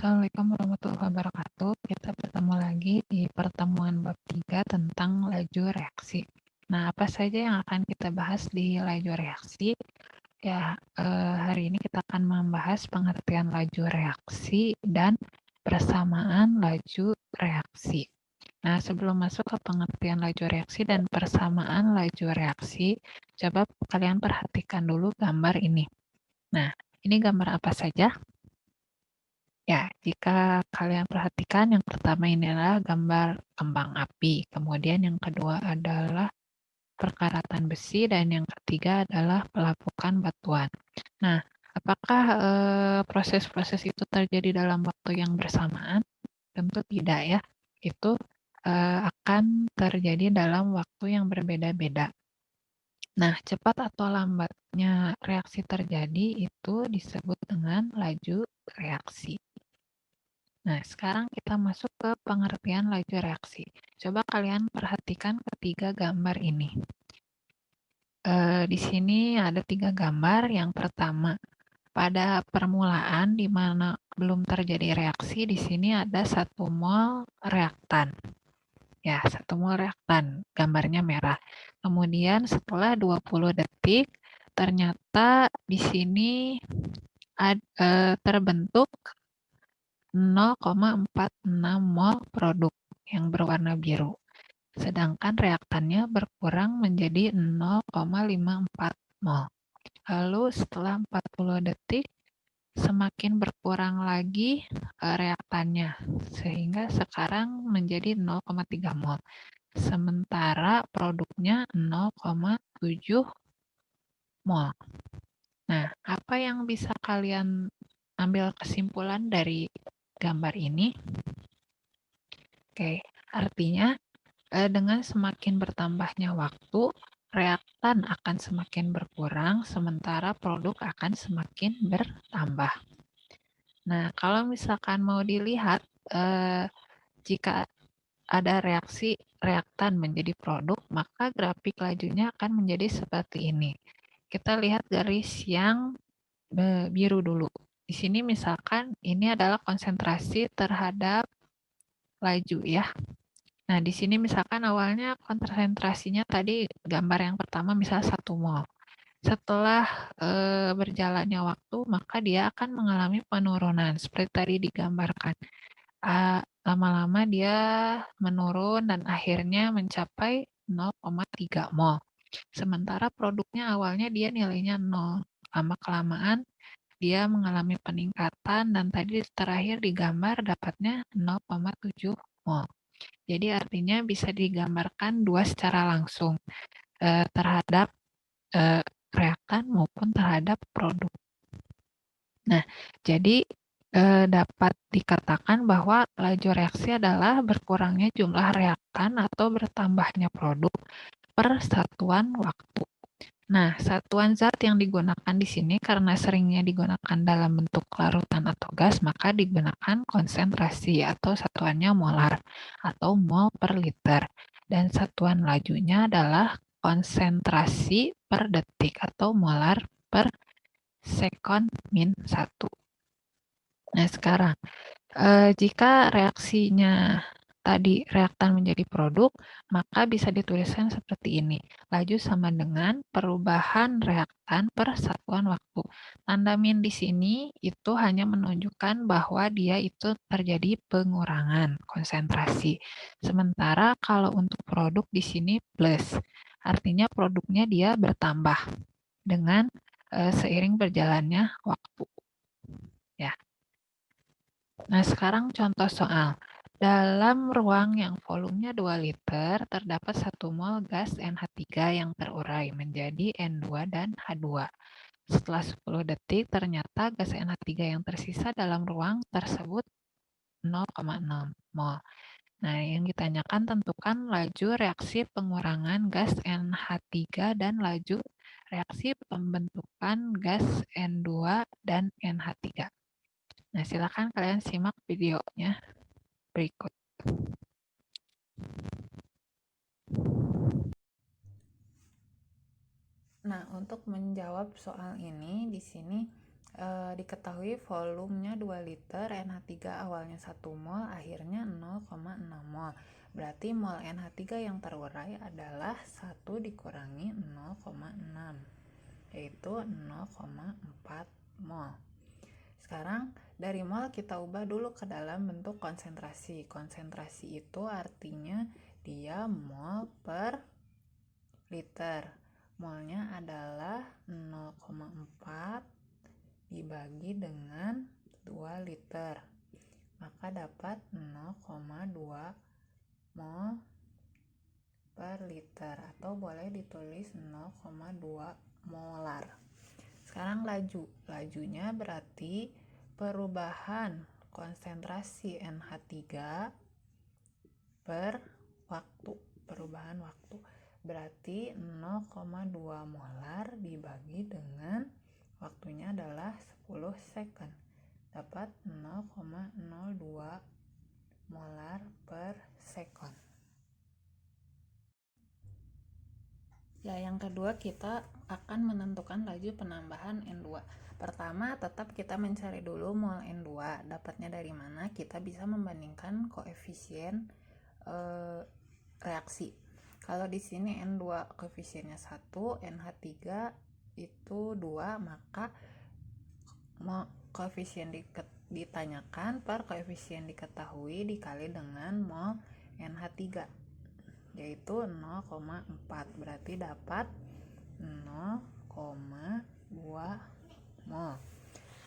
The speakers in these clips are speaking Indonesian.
Assalamualaikum warahmatullahi wabarakatuh. Kita bertemu lagi di pertemuan bab 3 tentang laju reaksi. Nah, apa saja yang akan kita bahas di laju reaksi? Ya, hari ini kita akan membahas pengertian laju reaksi dan persamaan laju reaksi. Nah, sebelum masuk ke pengertian laju reaksi dan persamaan laju reaksi, coba kalian perhatikan dulu gambar ini. Nah, ini gambar apa saja? Ya, jika kalian perhatikan, yang pertama ini adalah gambar kembang api, kemudian yang kedua adalah perkaratan besi, dan yang ketiga adalah pelapukan batuan. Nah, apakah proses-proses itu terjadi dalam waktu yang bersamaan? Tentu tidak ya, itu akan terjadi dalam waktu yang berbeda-beda. Nah, cepat atau lambatnya reaksi terjadi itu disebut dengan laju reaksi. Nah, sekarang kita masuk ke pengertian laju reaksi. Coba kalian perhatikan ketiga gambar ini. Di sini ada 3 gambar. Yang pertama, pada permulaan di mana belum terjadi reaksi, di sini ada 1 mol reaktan. Ya, 1 mol reaktan, gambarnya merah. Kemudian setelah 20 detik, ternyata di sini terbentuk 0,46 mol produk yang berwarna biru. Sedangkan reaktannya berkurang menjadi 0,54 mol. Lalu setelah 40 detik, semakin berkurang lagi reaktannya, sehingga sekarang menjadi 0,3 mol. Sementara produknya 0,7 mol. Nah, apa yang bisa kalian ambil kesimpulan dari gambar ini? Oke, artinya dengan semakin bertambahnya waktu, reaktan akan semakin berkurang, sementara produk akan semakin bertambah. Nah, kalau misalkan mau dilihat, jika ada reaksi reaktan menjadi produk, maka grafik lajunya akan menjadi seperti ini. Kita lihat garis yang biru dulu. Di sini misalkan ini adalah konsentrasi terhadap laju ya. Nah, di sini misalkan awalnya konsentrasinya tadi gambar yang pertama misal 1 mol. Setelah berjalannya waktu, maka dia akan mengalami penurunan seperti tadi digambarkan. Lama-lama dia menurun dan akhirnya mencapai 0,3 mol. Sementara produknya awalnya dia nilainya 0. Lama-kelamaan dia mengalami peningkatan dan tadi terakhir digambar dapatnya 0,7 mol. Jadi artinya bisa digambarkan 2 secara langsung terhadap reaktan maupun terhadap produk. Nah, jadi dapat dikatakan bahwa laju reaksi adalah berkurangnya jumlah reaktan atau bertambahnya produk per satuan waktu. Nah, satuan zat yang digunakan di sini karena seringnya digunakan dalam bentuk larutan atau gas, maka digunakan konsentrasi atau satuannya molar atau mol per liter. Dan satuan lajunya adalah konsentrasi per detik atau molar per sekon min 1. Nah, sekarang jika reaksinya tadi reaktan menjadi produk, maka bisa dituliskan seperti ini. Laju sama dengan perubahan reaktan per satuan waktu. Tanda min di sini itu hanya menunjukkan bahwa dia itu terjadi pengurangan konsentrasi. Sementara kalau untuk produk di sini plus. Artinya produknya dia bertambah dengan seiring berjalannya waktu. Ya. Nah, sekarang contoh soal. Dalam ruang yang volumenya 2 liter, terdapat 1 mol gas NH3 yang terurai menjadi N2 dan H2. Setelah 10 detik, ternyata gas NH3 yang tersisa dalam ruang tersebut 0,6 mol. Nah, yang ditanyakan tentukan laju reaksi pengurangan gas NH3 dan laju reaksi pembentukan gas N2 dan NH3. Nah, silakan kalian simak videonya berikut. Nah, untuk menjawab soal ini di sini diketahui volumenya 2 liter, NH3 awalnya 1 mol, akhirnya 0,6 mol. Berarti mol NH3 yang terurai adalah 1 dikurangi 0,6, yaitu 0,4 mol. Sekarang dari mol kita ubah dulu ke dalam bentuk konsentrasi. Konsentrasi itu artinya dia mol per liter. Molnya adalah 0,4 dibagi dengan 2 liter. Maka dapat 0,2 mol per liter, atau boleh ditulis 0,2 molar. Sekarang lajunya berarti perubahan konsentrasi NH3 per waktu, perubahan waktu berarti 0,2 molar dibagi dengan waktunya adalah 10 second, dapat 0,02 molar per second. Ya, yang kedua kita akan menentukan laju penambahan N2. Pertama, tetap kita mencari dulu mol N2. Dapatnya dari mana? Kita bisa membandingkan koefisien reaksi. Kalau di sini N2 koefisiennya 1, NH3 itu 2, maka koefisien ditanyakan per koefisien diketahui dikali dengan mol NH3, yaitu 0,4, berarti dapat 0,2 mol.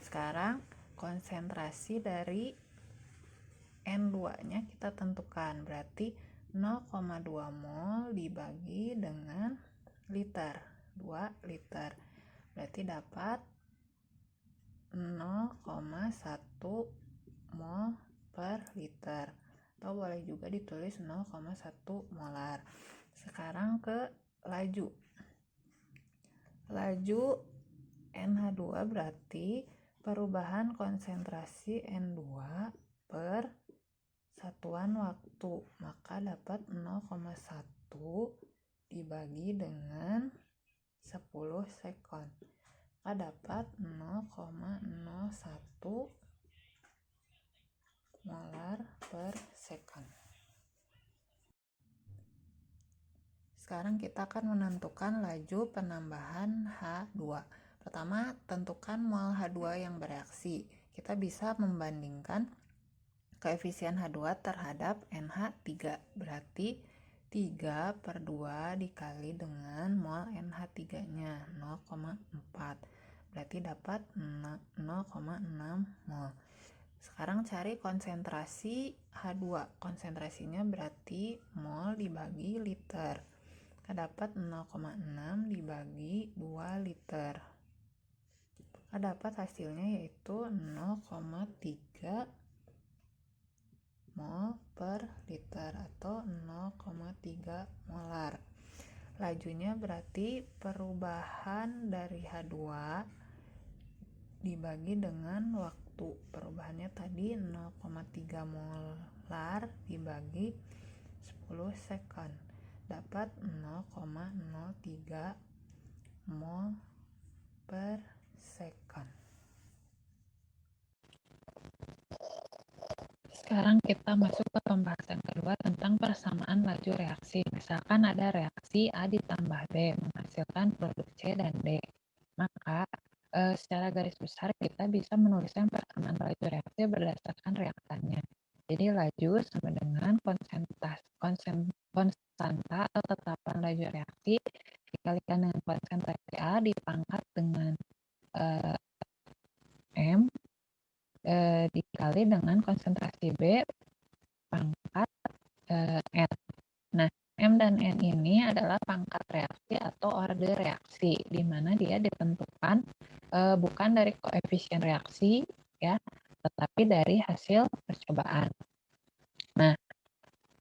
Sekarang konsentrasi dari N2-nya kita tentukan, berarti 0,2 mol dibagi dengan liter, 2 liter, berarti dapat 0,1 mol per liter, atau boleh juga ditulis 0,1 molar. Sekarang ke laju NH2 berarti perubahan konsentrasi N2 per satuan waktu, maka dapat 0,1 dibagi dengan 10 second, maka dapat 0,01 molar per second. Sekarang kita akan menentukan laju penambahan H2. Pertama, tentukan mol H2 yang bereaksi. Kita bisa membandingkan koefisien H2 terhadap NH3, berarti 3 per 2 dikali dengan mol NH3-nya 0,4, berarti dapat 0,6 mol. Sekarang cari konsentrasi H2. Konsentrasinya berarti mol dibagi liter. Kita dapat 0,6 dibagi 2 liter. Kita dapat hasilnya yaitu 0,3 mol per liter atau 0,3 molar. Lajunya berarti perubahan dari H2 dibagi dengan waktu. Perubahannya tadi 0,3 molar dibagi 10 second, dapat 0,03 mol per second. Sekarang kita masuk ke pembahasan kedua tentang persamaan laju reaksi. Misalkan ada reaksi A ditambah B menghasilkan produk C dan D. Maka secara garis besar kita bisa menuliskan persamaan laju reaksi berdasarkan reaktannya. Jadi laju sama dengan konstanta atau tetapan laju reaksi dikalikan dengan konsentrasi A dipangkat dengan M dikali dengan konsentrasi B pangkat N. Nah, M dan N ini adalah pangkat reaksi atau order reaksi, di mana dia ditentukan bukan dari koefisien reaksi, ya, tetapi dari hasil percobaan. Nah,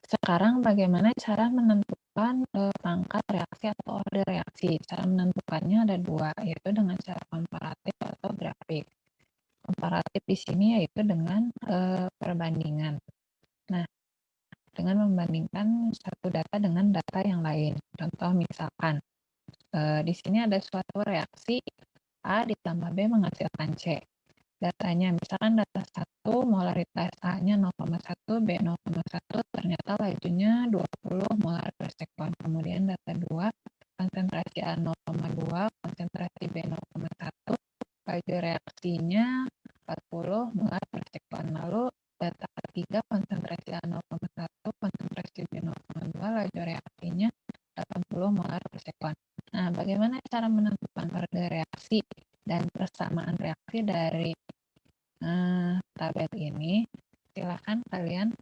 sekarang bagaimana cara menentukan pangkat reaksi atau order reaksi? Cara menentukannya ada dua, yaitu dengan cara komparatif atau grafik. Komparatif di sini yaitu dengan perbandingan. Nah, dengan membandingkan satu data dengan data yang lain. Contoh misalkan, di sini ada suatu reaksi A ditambah B menghasilkan C. datanya. Misalkan data 1, molaritas A-nya 0,1, B 0,1, ternyata lajunya 20 molar per sekon. Kemudian data 2, konsentrasi A 0,2, konsentrasi B 0,1, laju reaksinya 40 molar per sekon. Lalu data ketiga, konsentrasi A 0,1, konsentrasi B 0,2, laju reaksinya 80 molar per sekon. Nah, bagaimana cara menentukan order reaksi dan persamaan reaksi dari tabel ini? Silakan kalian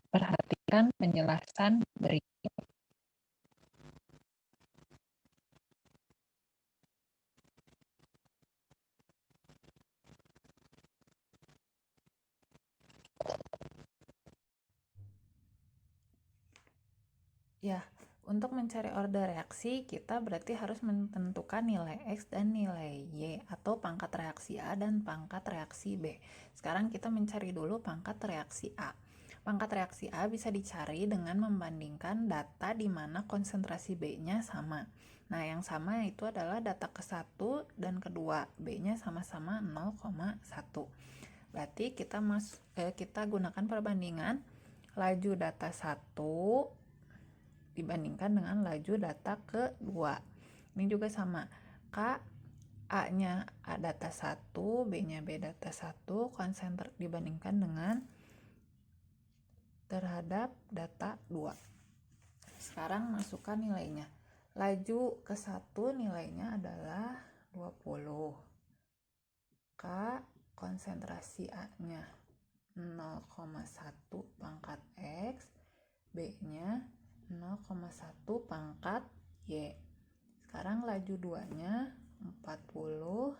perhatikan penjelasan berikut. Ya, untuk mencari order reaksi, kita berarti harus menentukan nilai X dan nilai Y, atau pangkat reaksi A dan pangkat reaksi B. Sekarang kita mencari dulu pangkat reaksi A. Pangkat reaksi A bisa dicari dengan membandingkan data di mana konsentrasi B-nya sama. Nah, yang sama itu adalah data ke-1 dan kedua, B-nya sama-sama 0,1. Berarti kita gunakan perbandingan laju data 1 dibandingkan dengan laju data kedua. Ini juga sama. A-nya A data 1, B-nya B data 1, dibandingkan dengan terhadap data 2. Sekarang masukkan nilainya. Laju ke-1 nilainya adalah 20. Konsentrasi A-nya 0,1 pangkat X, B-nya 0,1 pangkat Y. Sekarang laju 2-nya 40.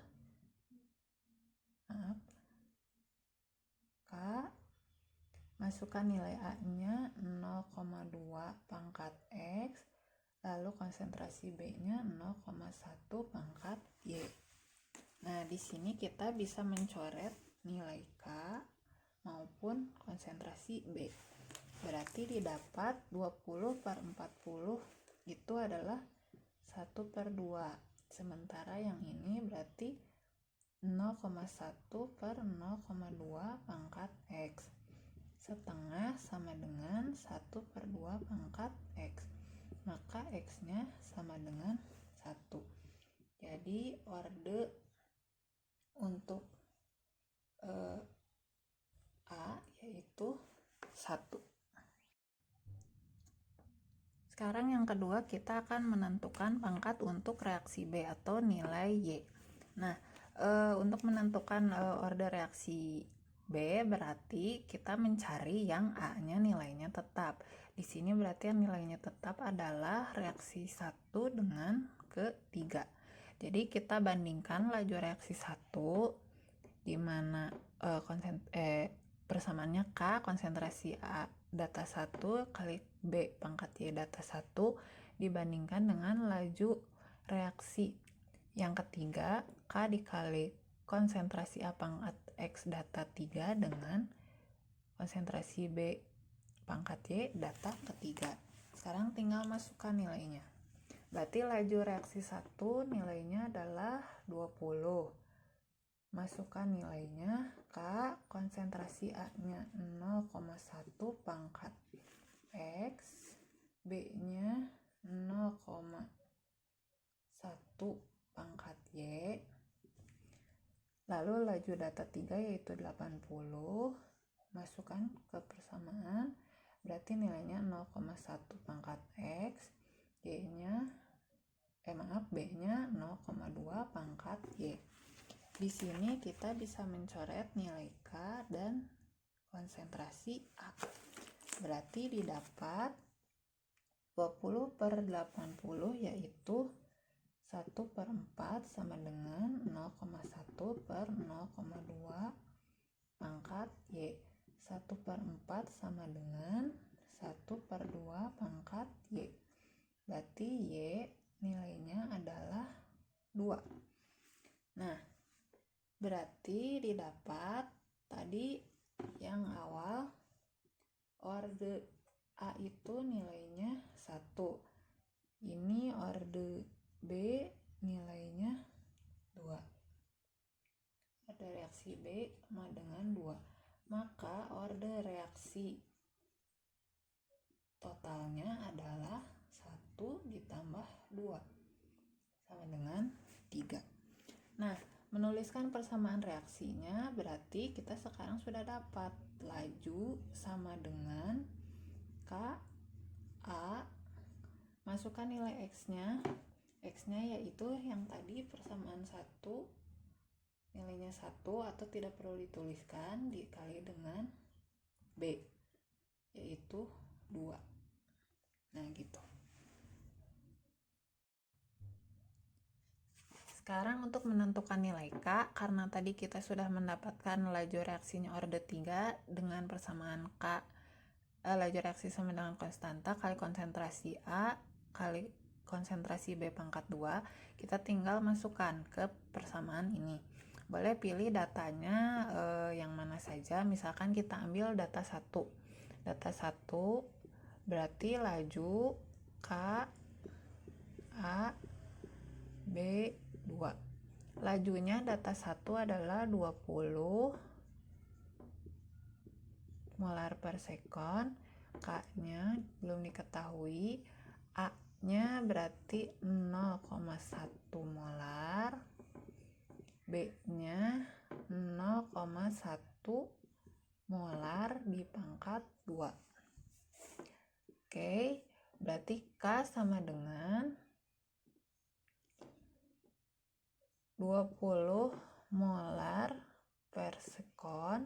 Masukkan nilai A-nya 0,2 pangkat X, lalu konsentrasi B-nya 0,1 pangkat Y. Nah, di sini kita bisa mencoret nilai K maupun konsentrasi B. Berarti didapat 20 per 40 itu adalah 1/2. Sementara yang ini berarti 0,1 per 0,2 pangkat X. Setengah sama dengan 1/2 pangkat X. Maka X-nya sama dengan 1. Jadi orde untuk A yaitu 1. Sekarang yang kedua, kita akan menentukan pangkat untuk reaksi B atau nilai Y. Nah, untuk menentukan order reaksi B berarti kita mencari yang A-nya nilainya tetap. Di sini berarti yang nilainya tetap adalah reaksi 1 dengan ketiga. Jadi kita bandingkan laju reaksi 1 di mana persamaannya K, konsentrasi A data 1 kali B pangkat Y data 1 dibandingkan dengan laju reaksi yang ketiga, K dikali konsentrasi A pangkat X data 3 dengan konsentrasi B pangkat Y data ketiga. Sekarang tinggal masukkan nilainya. Berarti laju reaksi 1 nilainya adalah 20. Masukkan nilainya. K, konsentrasi A-nya 0,1 pangkat X, B-nya 0,1 pangkat Y. Lalu laju data 3 yaitu 80. Masukkan ke persamaan. Berarti nilainya 0,1 pangkat X, B-nya 0,2 pangkat Y. Di sini kita bisa mencoret nilai K dan konsentrasi A. Berarti didapat 20 per 80 yaitu 1/4 sama dengan 0,1 per 0,2 pangkat Y. 1/4 sama dengan 1/2 pangkat Y. Berarti Y nilainya adalah 2. Nah, berarti didapat tadi yang awal orde A itu nilainya 1. Ini orde B nilainya 2. reaksi B sama dengan 2. Maka order reaksi totalnya adalah 1 ditambah 2 sama dengan 3. Nah, menuliskan persamaan reaksinya berarti kita sekarang sudah dapat laju sama dengan Ka, masukkan nilai X-nya. X-nya yaitu yang tadi persamaan 1, nilainya 1 atau tidak perlu dituliskan, dikali dengan B, yaitu 2. Nah, gitu. Sekarang untuk menentukan nilai K, karena tadi kita sudah mendapatkan laju reaksinya order 3 dengan persamaan K, laju reaksi sama dengan konstanta kali konsentrasi A kali konsentrasi B pangkat 2, kita tinggal masukkan ke persamaan ini. Boleh pilih datanya yang mana saja, misalkan kita ambil data 1. Data 1 berarti laju K, A, B, 2. Lajunya data 1 adalah 20 molar per sekon, K-nya belum diketahui, A-nya berarti 0,1 molar, B-nya 0,1 molar di pangkat 2. Oke, berarti K sama dengan 20 molar per sekon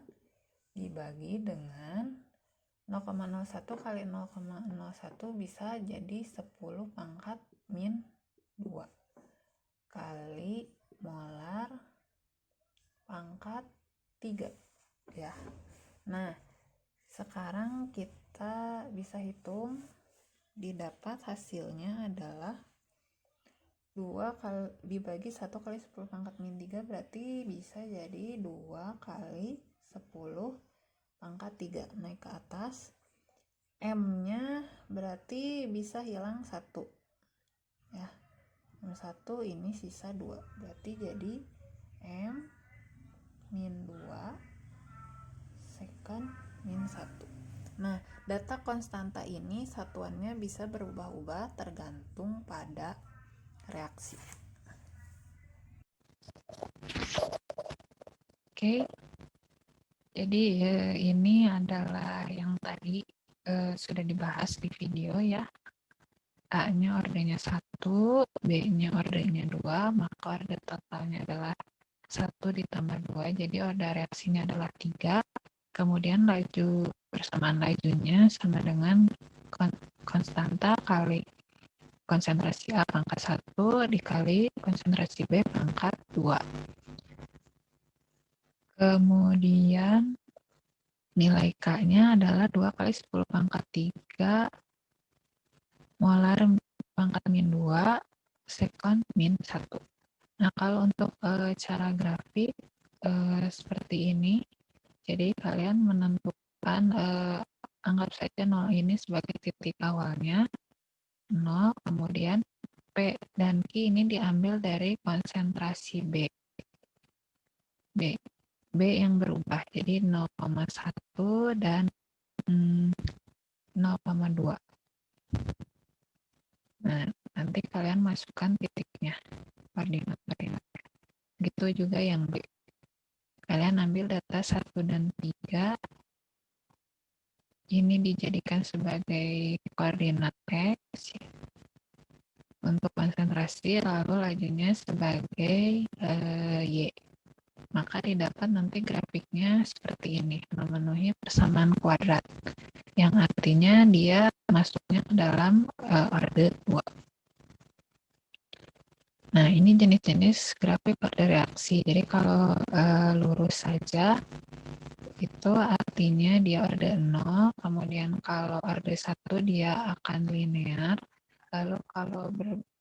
dibagi dengan 0,01 kali 0,01 bisa jadi 10 pangkat min 2 kali molar pangkat 3 ya. Nah, sekarang kita bisa hitung, didapat hasilnya adalah 2 kali dibagi 1 kali 10 pangkat min 3 berarti bisa jadi 2 kali 10 pangkat 3 naik ke atas. M-nya berarti bisa hilang 1 ya. M1 ini sisa 2 berarti jadi M min 2 sekon min 1. Nah, data konstanta ini satuannya bisa berubah-ubah tergantung pada reaksi. Oke. Jadi ini adalah yang tadi sudah dibahas di video ya. A-nya ordernya 1, B-nya ordernya 2, maka order totalnya adalah 1 ditambah 2, jadi order reaksinya adalah 3. Kemudian laju persamaan lajunya sama dengan konstanta kali konsentrasi A pangkat 1 dikali konsentrasi B pangkat 2. Kemudian nilai K-nya adalah 2 kali 10 pangkat 3 molar pangkat min 2 sekon min 1. Nah, kalau untuk cara grafik seperti ini, jadi kalian menentukan anggap saja 0 ini sebagai titik awalnya, 0, kemudian P dan Q ini diambil dari konsentrasi B yang berubah, jadi 0,1 dan 0,2. Nah, nanti kalian masukkan titiknya, koordinat. Gitu juga yang B. Kalian ambil data 1 dan 3, ini dijadikan sebagai koordinat X untuk konsentrasi, lalu lajunya sebagai Y. Maka didapat nanti grafiknya seperti ini, memenuhi persamaan kuadrat, yang artinya dia masuknya ke dalam order 2. Nah, ini jenis-jenis grafik order reaksi. Jadi kalau lurus saja, itu artinya dia order 0, kemudian kalau order 1 dia akan linear, lalu kalau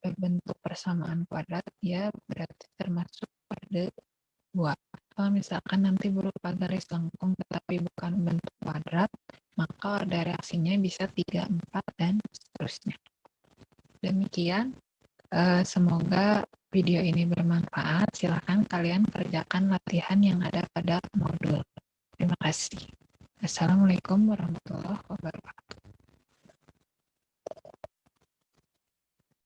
berbentuk persamaan kuadrat, dia berarti termasuk order 2. Kalau misalkan nanti berupa garis lengkung tetapi bukan bentuk kuadrat, maka order reaksinya bisa 3, 4, dan seterusnya. Demikian, semoga video ini bermanfaat, silakan kalian kerjakan latihan yang ada pada modul. Terima kasih. Assalamualaikum warahmatullahi wabarakatuh.